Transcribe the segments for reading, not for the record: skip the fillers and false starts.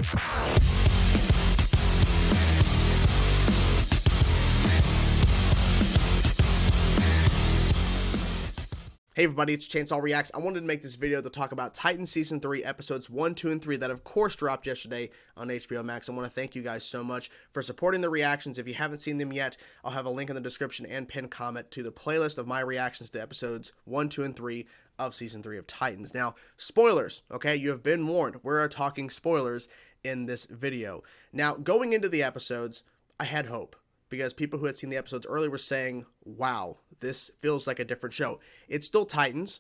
Hey everybody, it's Chainsaw Reacts. I wanted to make this video to talk about Titans Season 3 episodes 1, 2, and 3 that of course dropped yesterday on HBO Max. I want to thank you guys so much for supporting the reactions. If you haven't seen them yet, I'll have a link in the description and pinned comment to the playlist of my reactions to episodes 1, 2, and 3 of Season 3 of Titans. Now, spoilers, okay? You have been warned. We're talking spoilers in this video. Now, going into the episodes, I had hope, because people who had seen the episodes earlier were saying, wow, this feels like a different show. It's still Titans,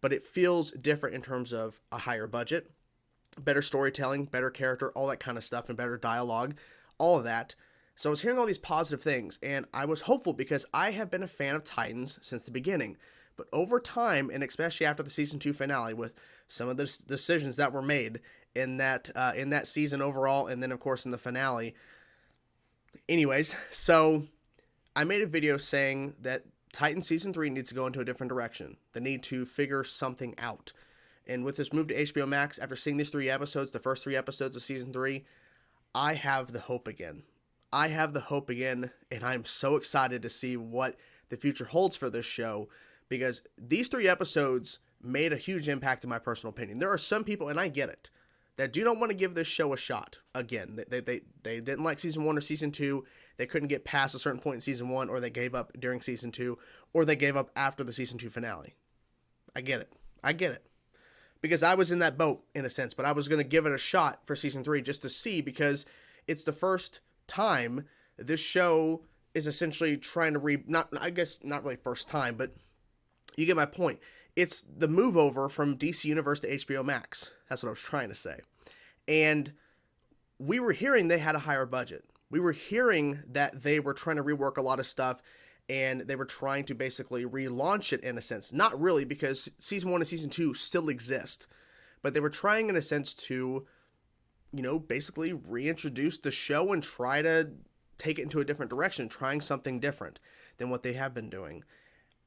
but it feels different in terms of a higher budget, better storytelling, better character, all that kind of stuff, and better dialogue, all of that. So I was hearing all these positive things, and I was hopeful because I have been a fan of Titans since the beginning. But over time, and especially after the Season 2 finale, with some of the decisions that were made in that season overall, and then, of course, in the finale. Anyways, so I made a video saying that Titans Season 3 needs to go into a different direction. They need to figure something out. And with this move to HBO Max, after seeing these 3 episodes, the first 3 episodes of Season 3, I have the hope again. I have the hope again, and I'm so excited to see what the future holds for this show, because these 3 episodes made a huge impact in my personal opinion. There are some people, and I get it, that do not want to give this show a shot. Again, they didn't like Season 1 or Season 2. They couldn't get past a certain point in Season 1, or they gave up during Season 2, or they gave up after the Season 2 finale. I get it. I get it. Because I was in that boat, in a sense, but I was going to give it a shot for Season 3 just to see, because it's the first time this show is essentially trying to not really first time, but you get my point. It's the move over from DC Universe to HBO Max. That's what I was trying to say. And we were hearing they had a higher budget. We were hearing that they were trying to rework a lot of stuff, and they were trying to basically relaunch it in a sense. Not really, because Season 1 and Season 2 still exist. But they were trying in a sense to, basically reintroduce the show and try to take it into a different direction, trying something different than what they have been doing.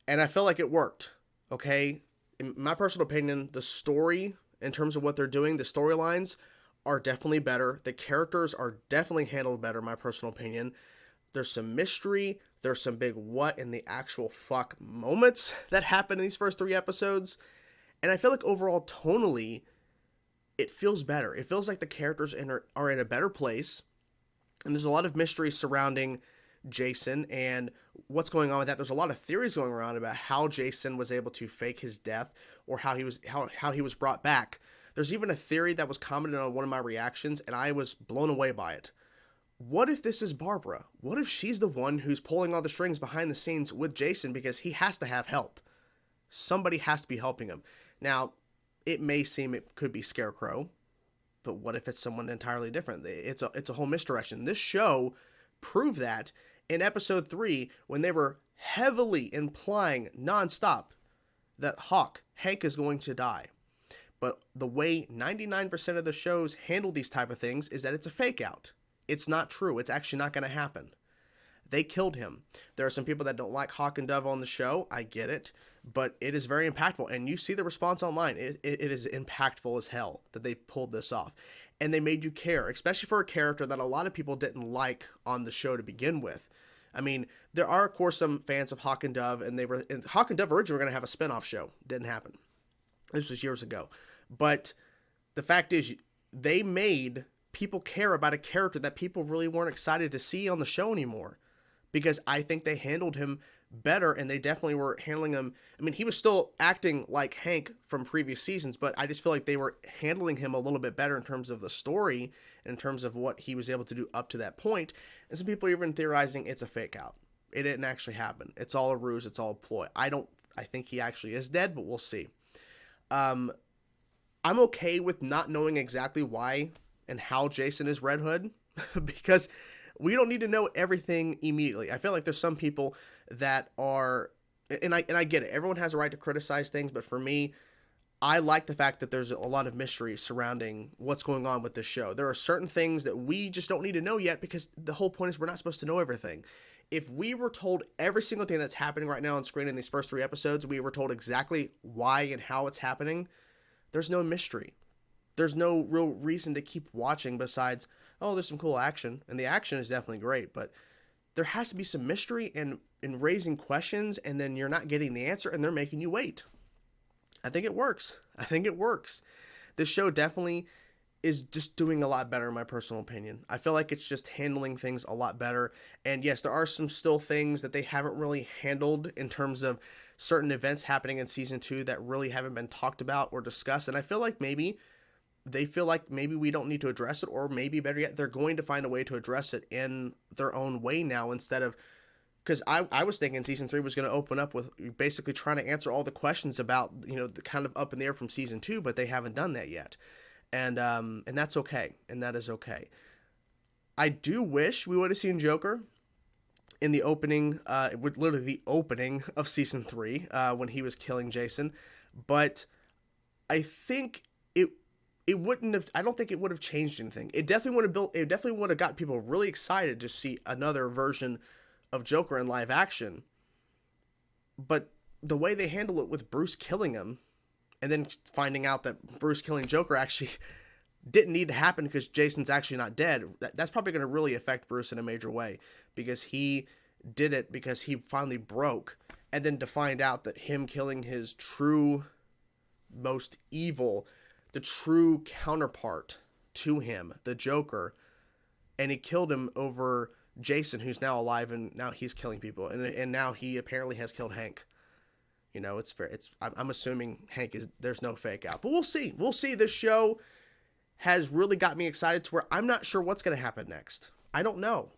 And I feel like it worked. Okay, in my personal opinion, the story, in terms of what they're doing, the storylines are definitely better. The characters are definitely handled better, in my personal opinion. There's some mystery. There's some big what in the actual fuck moments that happen in these first 3 episodes. And I feel like overall, tonally, it feels better. It feels like the characters are in a better place. And there's a lot of mystery surrounding Jason and what's going on with that. There's a lot of theories going around about how Jason was able to fake his death, or how he was brought back. There's even a theory that was commented on one of my reactions, and I was blown away by it. What if this is Barbara? What if she's the one who's pulling all the strings behind the scenes with Jason, because he has to have help? Somebody has to be helping him. Now, it may seem it could be Scarecrow, but what if it's someone entirely different? It's a whole misdirection. This show proved that in episode 3, when they were heavily implying nonstop that Hank is going to die. But the way 99% of the shows handle these type of things is that it's a fake out. It's not true. It's actually not going to happen. They killed him. There are some people that don't like Hawk and Dove on the show. I get it. But it is very impactful. And you see the response online. It is impactful as hell that they pulled this off. And they made you care, especially for a character that a lot of people didn't like on the show to begin with. I mean, there are, of course, some fans of Hawk and Dove, and Hawk and Dove originally were going to have a spinoff show. Didn't happen. This was years ago. But the fact is, they made people care about a character that people really weren't excited to see on the show anymore. Because I think they handled him better, and they definitely were handling him. I mean, he was still acting like Hank from previous seasons, but I just feel like they were handling him a little bit better in terms of the story, in terms of what he was able to do up to that point. And some people are even theorizing it's a fake out. It didn't actually happen. It's all a ruse. It's all a ploy. I think he actually is dead, but we'll see. I'm okay with not knowing exactly why and how Jason is Red Hood, because we don't need to know everything immediately. I feel like there's some people that are, and I get it, everyone has a right to criticize things, but for me, I like the fact that there's a lot of mystery surrounding what's going on with this show. There are certain things that we just don't need to know yet, because the whole point is we're not supposed to know everything. If we were told every single thing that's happening right now on screen in these first 3 episodes, we were told exactly why and how it's happening, there's no mystery. there's no real reason to keep watching besides, oh, there's some cool action. And the action is definitely great, but there has to be some mystery and raising questions, and then you're not getting the answer and they're making you wait. I think it works. I think it works. This show definitely is just doing a lot better in my personal opinion. I feel like it's just handling things a lot better. And yes, there are some still things that they haven't really handled in terms of certain events happening in season 2 that really haven't been talked about or discussed. And I feel like maybe they feel like maybe we don't need to address it, or maybe better yet, they're going to find a way to address it in their own way now, instead of, because I was thinking season 3 was going to open up with basically trying to answer all the questions about, you know, the kind of up in the air from season 2, but they haven't done that yet. And that's okay. And that is okay. I do wish we would have seen Joker in the opening, literally the opening of season 3, when he was killing Jason. But I think it wouldn't have, I don't think it would have changed anything. It definitely would have got people really excited to see another version of Joker in live action. But the way they handle it with Bruce killing him, and then finding out that Bruce killing Joker actually didn't need to happen because Jason's actually not dead, that's probably going to really affect Bruce in a major way, because he did it because he finally broke. And then to find out that him killing his true, most evil, the true counterpart to him, the Joker, and he killed him over Jason, who's now alive, and now he's killing people, and now he apparently has killed Hank. You know, it's fair. I'm assuming Hank is, there's no fake out, but we'll see. We'll see. This show has really got me excited to where I'm not sure what's going to happen next. I don't know.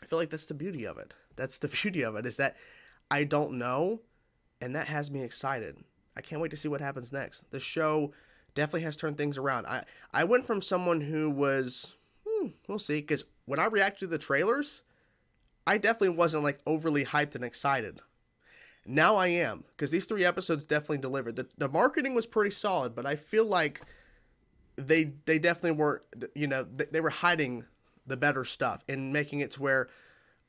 I feel like that's the beauty of it. That's the beauty of it, is that I don't know, and that has me excited. I can't wait to see what happens next. The show definitely has turned things around. I went from someone who was, we'll see, because when I reacted to the trailers, I definitely wasn't like overly hyped and excited. Now I am, because these 3 episodes definitely delivered. The marketing was pretty solid, but I feel like they definitely weren't, you know, they were hiding the better stuff and making it to where,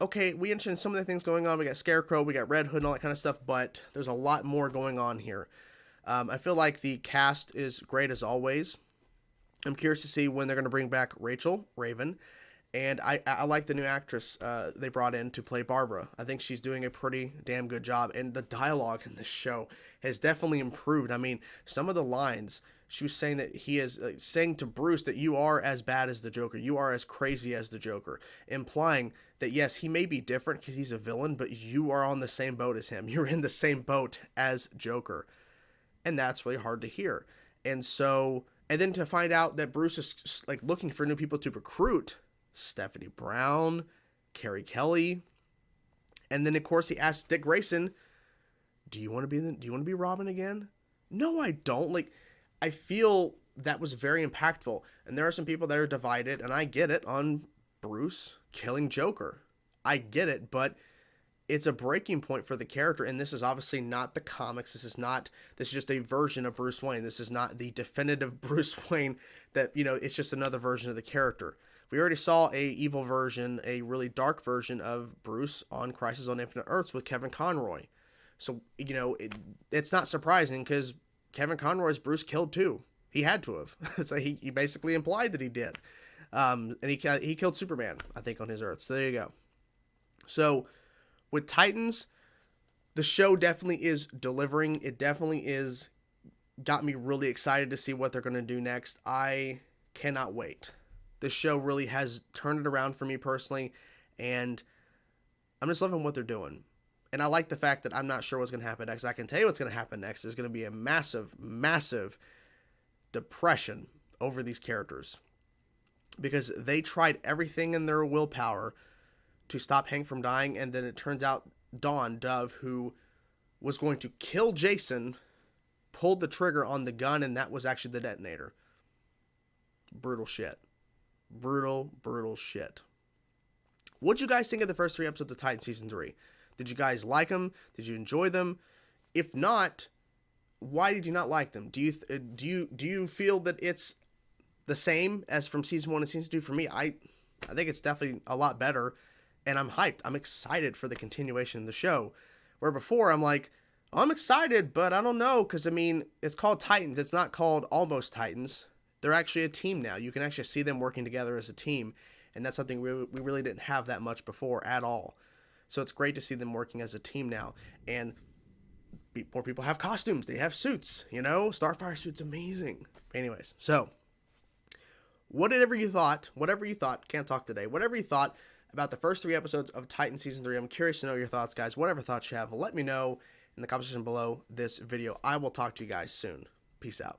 okay, we understand some of the things going on. We got Scarecrow, we got Red Hood and all that kind of stuff, but there's a lot more going on here. I feel like the cast is great as always. I'm curious to see when they're going to bring back Rachel Raven. And I like the new actress they brought in to play Barbara. I think she's doing a pretty damn good job. And the dialogue in this show has definitely improved. I mean, some of the lines, she was saying that he is saying to Bruce that you are as bad as the Joker. You are as crazy as the Joker. Implying that, yes, he may be different because he's a villain, but you are on the same boat as him. You're in the same boat as Joker. And that's really hard to hear. And so, and then to find out that Bruce is like looking for new people to recruit, Stephanie Brown, Carrie Kelly, and then of course he asks Dick Grayson, do you want to be Robin again? No, I don't. Like, I feel that was very impactful, and there are some people that are divided, and I get it, on Bruce killing Joker. I get it, but it's a breaking point for the character, and this is obviously not the comics. This is just a version of Bruce Wayne. This is not the definitive Bruce Wayne that, you know, it's just another version of the character. We already saw a evil version, a really dark version of Bruce on Crisis on Infinite Earths with Kevin Conroy. So, you know, it's not surprising because Kevin Conroy's Bruce killed too. He had to have. So he basically implied that he did. And he killed Superman, I think, on his Earth. So there you go. So with Titans, the show definitely is delivering. It definitely is got me really excited to see what they're going to do next. I cannot wait. This show really has turned it around for me personally, and I'm just loving what they're doing. And I like the fact that I'm not sure what's going to happen next. I can tell you what's going to happen next. There's going to be a massive, massive depression over these characters, because they tried everything in their willpower to stop Hank from dying, and then it turns out Dawn, Dove, who was going to kill Jason, pulled the trigger on the gun, and that was actually the detonator. Brutal shit. Brutal shit. What'd you guys think of the first 3 episodes of Titan Season 3? Did you guys like them? Did you enjoy them? If not, why did you not like them? Do you feel that it's the same as from Season 1 and Season 2? For me, I think it's definitely a lot better, and I'm hyped. I'm excited for the continuation of the show. Where before, I'm like, I'm excited, but I don't know, because, I mean, it's called Titans. It's not called Almost Titans. they're actually a team now. You can actually see them working together as a team, and that's something we really didn't have that much before at all. So it's great to see them working as a team now, and more people have costumes. They have suits, Starfire suit's amazing. Anyways, so whatever you thought, can't talk today, whatever you thought about the first 3 episodes of Titan Season 3, I'm curious to know your thoughts, guys. Whatever thoughts you have, let me know in the comment section below this video. I will talk to you guys soon. Peace out.